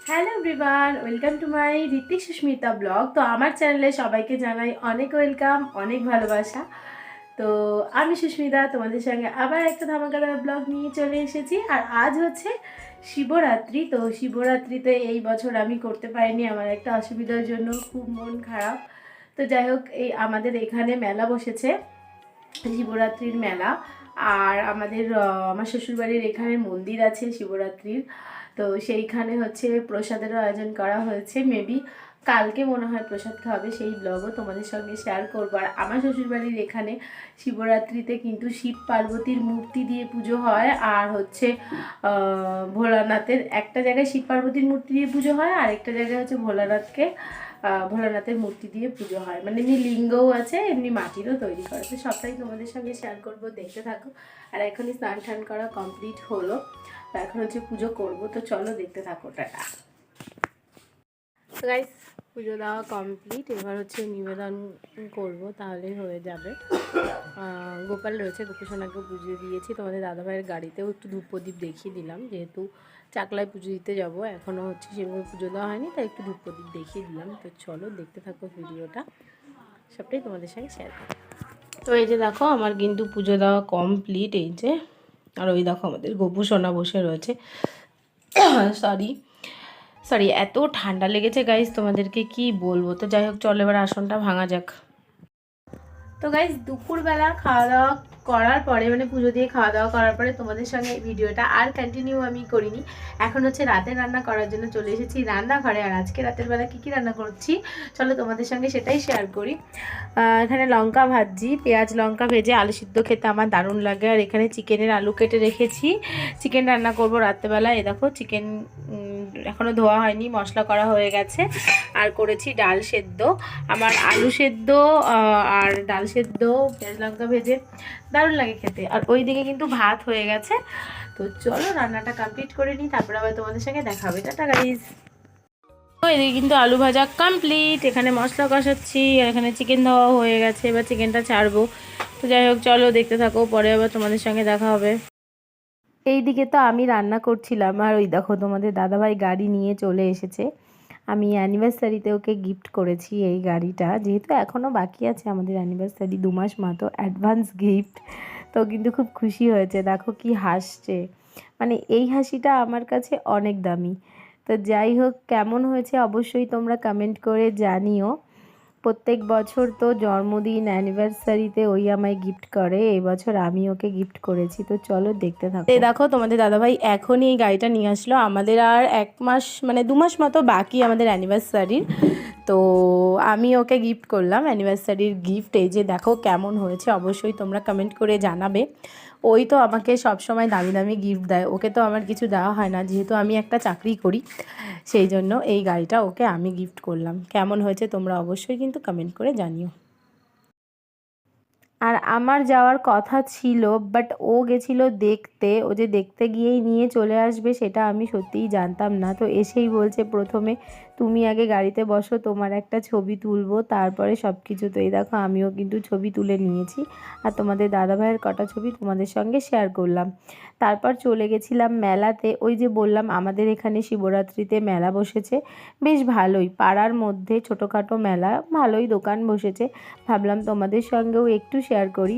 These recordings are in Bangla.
Hello everyone, welcome to my Ritwik Sushmita blog. তো আমার চ্যানেলে সবাইকে জানাই অনেক ওয়েলকাম, অনেক ভালোবাসা। তো আমি সুস্মিতা তোমাদের সঙ্গে আবার একটা ধামাকাদার ব্লগ নিয়ে চলে এসেছি। আর আজ হচ্ছে শিবরাত্রি। তো শিবরাত্রিতে এই বছর আমি করতে পারিনি, আমার একটা অসুবিধার জন্য খুব মন খারাপ। তো যাই হোক, এই আমাদের এখানে মেলা বসেছে, শিবরাত্রির মেলা। আর আমার শ্বশুরবাড়ির এখানে মন্দির আছে শিবরাত্রির। তো সেইখানে হচ্ছে প্রসাদেরও আয়োজন করা হয়েছে। মেবি কালকে মনে হয় প্রসাদ খাওয়াবে, সেই ব্লগও তোমাদের সঙ্গে শেয়ার করবো। আর আমার শ্বশুরবাড়ির এখানে শিবরাত্রিতে কিন্তু শিব পার্বতীর মূর্তি দিয়ে পুজো হয়। আর হচ্ছে ভোলানাথের একটা জায়গায় শিব পার্বতীর মূর্তি দিয়ে পুজো হয়, আর একটা জায়গায় হচ্ছে ভোলানাথের মূর্তি দিয়ে পুজো হয়। মানে এমনি লিঙ্গও আছে, এমনি মাটিরও তৈরি করে। তো সবটাই তোমাদের সঙ্গে শেয়ার করবো, দেখতে থাকো। আর এখনই স্নান টান করা কমপ্লিট হলো, তো এখন হচ্ছে পুজো করবো। তো চলো দেখতে থাকো, টাটা। তো গাইস, পুজো দেওয়া কমপ্লিট, এবার হচ্ছে নিবেদন করব, তাহলেই হয়ে যাবে। গোপাল রয়েছে, গোপীসোনাকে পুজো দিয়েছি। তোমাদের দাদাভাইয়ের গাড়িতেও একটু ধূপ প্রদীপ দেখিয়ে দিলাম, যেহেতু চাকলায় পুজো দিতে যাব। এখনও হচ্ছে সেভাবে পুজো দেওয়া হয়নি, তাই একটু ধূপ প্রদীপ দেখিয়ে দিলাম। তো চলো দেখতে থাকো ভিডিওটা, সবটাই তোমাদের সঙ্গে শেয়ার করো। তো এই যে দেখো, আমার কিন্তু পুজো দেওয়া কমপ্লিট, এই যে। আর ওই দেখো আমাদের গোপুসোনা বসে রয়েছে। সরি সরি, এত ঠান্ডা লেগেছে গাইজ, তোমাদেরকে কি বলবো। তো যাই হোক, চলো এবার আসনটা ভাঙা যাক। তো গাইজ, দুপুরবেলা খাওয়া দাওয়া করার পরে, মানে পুজো দিয়ে খাওয়া দাওয়া করার পরে তোমাদের সঙ্গে এই ভিডিওটা আর কন্টিনিউ আমি করিনি। এখন হচ্ছে রাতের রান্না করার জন্য চলে এসেছি রান্নাঘরে। আর আজকে রাতের বেলা কী কী রান্না করছি চলো তোমাদের সঙ্গে সেটাই শেয়ার করি। এখানে লঙ্কা ভাজি, পেঁয়াজ লঙ্কা ভেজে আলু সিদ্ধ খেতে আমার দারুণ লাগে। আর এখানে চিকেনের আলু কেটে রেখেছি, চিকেন রান্না করব রাত্রেবেলা। এ দেখো চিকেন এখনও ধোয়া হয়নি, মশলা করা হয়ে গেছে। আর করেছি ডাল সেদ্ধ। আমার আলু সেদ্ধ আর ডাল সেদ্ধ পেঁয়াজ লঙ্কা ভেজে দারুণ লাগে খেতে। আর ওই দিকে কিন্তু ভাত হয়ে গেছে। তো চলো রান্নাটা কমপ্লিট করে নিই, তারপরে আবার তোমাদের সঙ্গে দেখা হবে। Tata guys. তো এদিকে কিন্তু আলু ভাজা কমপ্লিট, এখানে মশলা কষাচ্ছি, আর এখানে চিকেন ধোয়া হয়ে গেছে, এবার চিকেনটা ছাড়বো। তো যাই হোক, চলো দেখতে থাকো, পরে আবার তোমাদের সঙ্গে দেখা হবে। এইদিকে তো আমি রান্না করছিলাম, আর ওই দেখো তোমাদের দাদাভাই গাড়ি নিয়ে চলে এসেছে। আমি অ্যানিভার্সারিতে ওকে গিফট করেছি এই গাড়িটা, যেহেতু এখনও বাকি আছে আমাদের অ্যানিভার্সারি 2 মাস মতো, অ্যাডভান্স গিফট। তো কিন্তু খুব খুশি হয়েছে, দেখো কি হাসছে। মানে এই হাসিটা আমার কাছে অনেক দামি। তো যাই হোক, কেমন হয়েছে অবশ্যই তোমরা কমেন্ট করে জানিও। প্রত্যেক বছর তো জন্মদিন অ্যানিভার্সারিতে ওই আমায় গিফট করে, এবছর আমি ওকে গিফট করেছি। তো চলো দেখতে থাকো। এই দেখো তোমাদের দাদাভাই এখনই এই গাড়িটা নিয়ে আসলো। আমাদের আর 1 মাস, মানে 2 মাস মতো বাকি আমাদের অ্যানিভার্সারির। তো আমি ওকে গিফট করলাম অ্যানিভার্সারির গিফট। এই যে দেখো কেমন হয়েছে, অবশ্যই তোমরা কমেন্ট করে জানাবে। ওই তো আমাকে সব সময় দামি দামি গিফট দেয়, ওকে তো আমার কিছু দেওয়া হয় না, যেহেতু আমি একটা চাকরি করি। সেই জন্য এই গাড়িটা ওকে আমি গিফট করলাম। কেমন হয়েছে তোমরা অবশ্যই কিন্তু কমেন্ট করে জানিও। আর আমার যাওয়ার কথা ছিল, বাট ও গেছিলো দেখতে। ও যে দেখতে গিয়েই নিয়ে চলে আসবে সেটা আমি সত্যিই জানতাম না। তো এসেই বলছে প্রথমে, তুমি আগে গাড়িতে বসো, তোমার একটা ছবি তুলবো, তারপরে সব কিছু। তো এই দেখো আমিও কিন্তু ছবি তুলে নিয়েছি, আর তোমাদের দাদাভাইয়ের কটা ছবি তোমাদের সঙ্গে শেয়ার করলাম। তারপর চলে গেছিলাম মেলাতে। ওই যে বললাম আমাদের এখানে শিবরাত্রিতে মেলা বসেছে, বেশ ভালোই, পাড়ার মধ্যে ছোটোখাটো মেলা, ভালোই দোকান বসেছে। ভাবলাম তোমাদের সঙ্গেও একটু শেয়ার করি।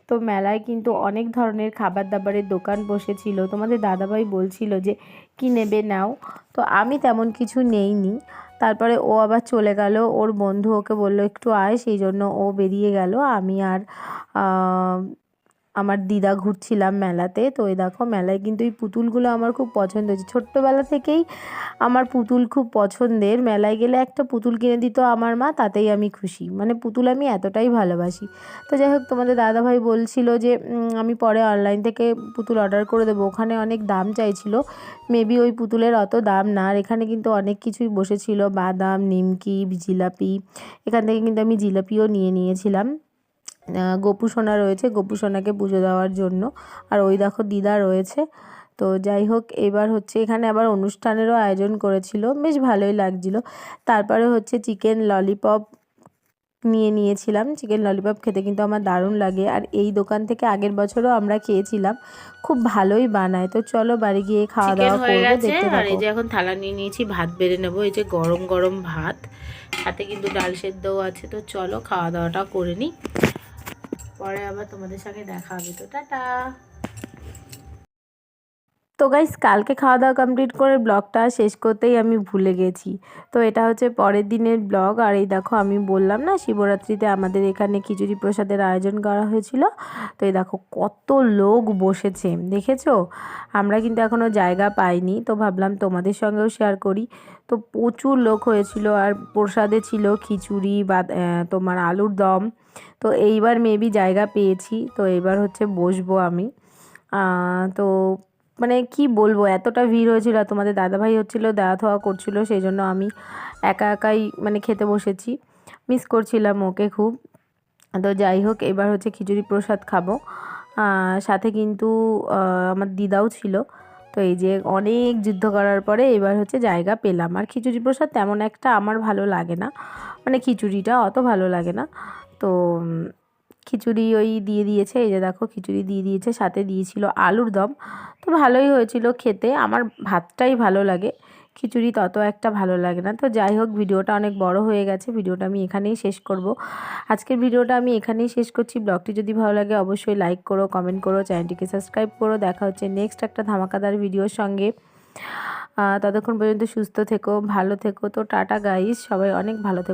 তো মেলায় কিন্তু অনেক ধরনের খাবার দাবারের দোকান বসেছিল। তোমাদের দাদাভাই বলছিল যে কি নেবে নাও, তো আমি তেমন কিছু নেইনি। তারপরে ও আবার চলে গেল, ওর বন্ধু ওকে বলল একটু আয়, সেই জন্য ও বেরিয়ে গেল। আমি আর আমার দিদা ঘুরছিলাম মেলাতে। তো এই দেখো মেলায় কিন্তু এই পুতুলগুলো আমার খুব পছন্দ হয়েছে, ছোট্টোবেলা থেকেই আমার পুতুল খুব পছন্দের। মেলায় গেলে একটা পুতুল কিনে দিত আমার মা, তাতেই আমি খুশি। মানে পুতুল আমি এতটাই ভালোবাসি। তো যাই হোক, তোমাদের দাদাভাই বলছিল যে আমি পরে অনলাইন থেকে পুতুল অর্ডার করে দেবো। ওখানে অনেক দাম চাইছিল, মেবি ওই পুতুলের অত দাম না। আর এখানে কিন্তু অনেক কিছুই বসেছিল, বাদাম, নিমকি, জিলাপি। এখান থেকে কিন্তু আমি জিলাপিও নিয়ে নিয়েছিলাম। গোপুসোনা রয়েছে, গোপুসোনাকে পুজো দেওয়ার জন্য। আর ওই দেখো দিদা রয়েছে। তো যাই হোক, এবার হচ্ছে এখানে আবার অনুষ্ঠানেরও আয়োজন করেছিল, বেশ ভালোই লাগছিল। তারপরে হচ্ছে চিকেন ললিপপ নিয়ে নিয়েছিলাম। চিকেন ললিপপ খেতে কিন্তু আমার দারুণ লাগে, আর এই দোকান থেকে আগের বছরও আমরা খেয়েছিলাম, খুব ভালোই বানায়। তো চলো বাড়ি গিয়ে খাওয়া দাওয়া করবো, দেখতে থাকো। আর এই যে এখন থালা নিয়ে নিয়েছি, ভাত বেড়ে নেবো। এই যে গরম গরম ভাত, সাথে কিন্তু ডাল সেদ্ধও আছে। তো চলো খাওয়া দাওয়াটা করে নিই, পরে আবার তোমাদের সঙ্গে দেখা হবে। তো টাটা। তো গাইস, কালকে খাওয়া দাওয়া কমপ্লিট করে ব্লগটা শেষ করতেই আমি ভুলে গেছি। তো এটা হচ্ছে পরের দিনের ব্লগ। আর এই দেখো, আমি বললাম না শিবরাত্রিতে আমাদের এখানে খিচুড়ি প্রসাদের আয়োজন করা হয়েছিল। তো এই দেখো কত লোক বসেছে, দেখেছো? আমরা কিন্তু এখনও জায়গা পাইনি, তো ভাবলাম তোমাদের সঙ্গেও শেয়ার করি। তো প্রচুর লোক হয়েছিল, আর প্রসাদে ছিল খিচুড়ি বা তোমার আলুর দম। তো এইবার মেবি জায়গা পেয়েছি, তো এইবার হচ্ছে বসবো আমি। তো মানে কি বলবো, এতটা ভিড় হয়েছিল। আর তোমাদের দাদাভাই হচ্ছিলো দেওয়া থাওয়া করছিল, সেই জন্য আমি একা একাই মানে খেতে বসেছি, মিস করছিলাম ওকে খুব। তো যাই হোক, এবার হচ্ছে খিচুড়ি প্রসাদ খাবো। সাথে কিন্তু আমার দিদাও ছিল। তো এই যে অনেক যুদ্ধ করার পরে এবার হচ্ছে জায়গা পেলাম। আর খিচুড়ি প্রসাদ তেমন একটা আমার ভালো লাগে না, মানে খিচুড়িটা অত ভালো লাগে না। তো খিচুড়ি ওই দিয়ে দিয়েছে, এই যে দেখো খিচুড়ি দিয়ে দিয়েছে, সাথে দিয়েছিল আলুর দম। তো ভালোই হয়েছিল খেতে, আমার ভাতটাই ভালো লাগে, খিচুড়ি তত একটা ভালো লাগে না। তো যাই হোক, ভিডিওটা অনেক বড় হয়ে গেছে, ভিডিওটা আমি এখানেই শেষ করব। আজকের ভিডিওটা আমি এখানেই শেষ করছি। ব্লগটি যদি ভালো লাগে অবশ্যই লাইক করো, কমেন্ট করো, চ্যানেলটিকে সাবস্ক্রাইব করো। দেখা হচ্ছে নেক্সট একটা ধামাকাদার ভিডিওর সঙ্গে। ততক্ষণ পর্যন্ত সুস্থ থেকো, ভালো থেকো। তো টাটা গাইস, সবাই অনেক ভালো থেকো।